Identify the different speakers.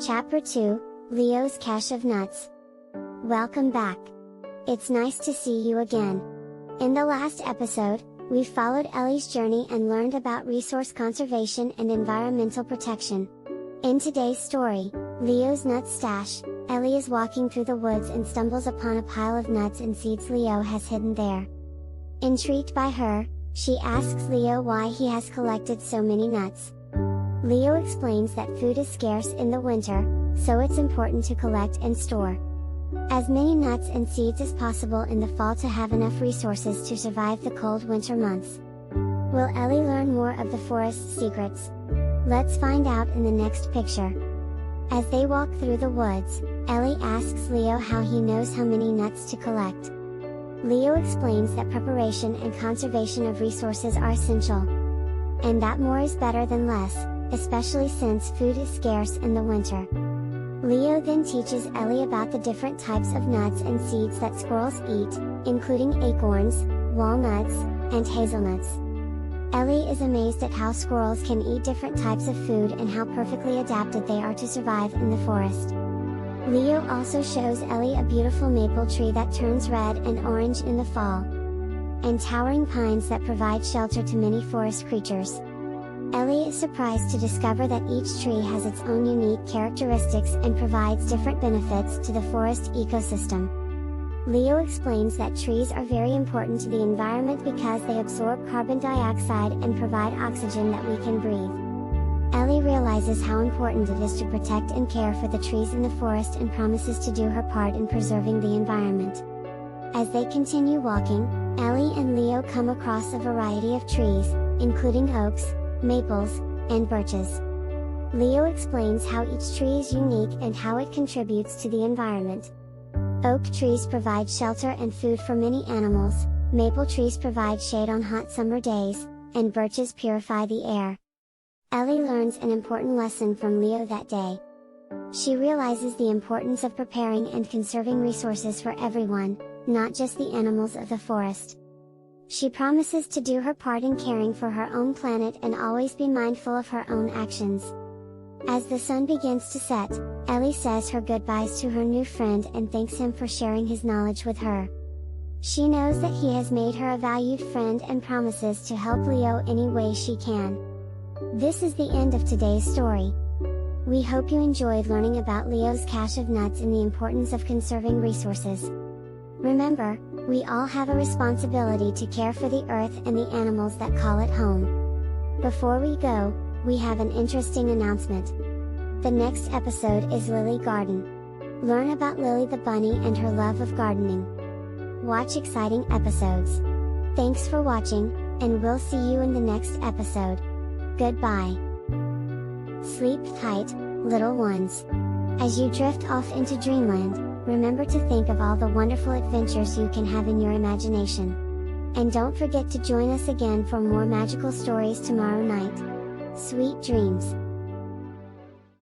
Speaker 1: Chapter 2, Leo's Cache of Nuts. Welcome back. It's nice to see you again. In the last episode, we followed Ellie's journey and learned about resource conservation and environmental protection. In today's story, Leo's nut stash, Ellie is walking through the woods and stumbles upon a pile of nuts and seeds Leo has hidden there. Intrigued by her, she asks Leo why he has collected so many nuts. Leo explains that food is scarce in the winter, so it's important to collect and store as many nuts and seeds as possible in the fall to have enough resources to survive the cold winter months. Will Ellie learn more of the forest's secrets? Let's find out in the next picture. As they walk through the woods, Ellie asks Leo how he knows how many nuts to collect. Leo explains that preparation and conservation of resources are essential, and that more is better than less, especially since food is scarce in the winter. Leo then teaches Ellie about the different types of nuts and seeds that squirrels eat, including acorns, walnuts, and hazelnuts. Ellie is amazed at how squirrels can eat different types of food and how perfectly adapted they are to survive in the forest. Leo also shows Ellie a beautiful maple tree that turns red and orange in the fall, and towering pines that provide shelter to many forest creatures. Ellie is surprised to discover that each tree has its own unique characteristics and provides different benefits to the forest ecosystem. Leo explains that trees are very important to the environment because they absorb carbon dioxide and provide oxygen that we can breathe. Ellie realizes how important it is to protect and care for the trees in the forest and promises to do her part in preserving the environment. As they continue walking, Ellie and Leo come across a variety of trees, including oaks, maples, and birches. Leo explains how each tree is unique and how it contributes to the environment. Oak trees provide shelter and food for many animals, maple trees provide shade on hot summer days, and birches purify the air. Ellie learns an important lesson from Leo that day. She realizes the importance of preparing and conserving resources for everyone, not just the animals of the forest. She promises to do her part in caring for her own planet and always be mindful of her own actions. As the sun begins to set, Ellie says her goodbyes to her new friend and thanks him for sharing his knowledge with her. She knows that he has made her a valued friend and promises to help Leo any way she can. This is the end of today's story. We hope you enjoyed learning about Leo's cache of nuts and the importance of conserving resources. Remember, we all have a responsibility to care for the earth and the animals that call it home. Before we go, we have an interesting announcement. The next episode is Lily Garden. Learn about Lily the bunny and her love of gardening. Watch exciting episodes. Thanks for watching, and we'll see you in the next episode. Goodbye. Sleep tight, little ones. As you drift off into dreamland, remember to think of all the wonderful adventures you can have in your imagination. And don't forget to join us again for more magical stories tomorrow night. Sweet dreams!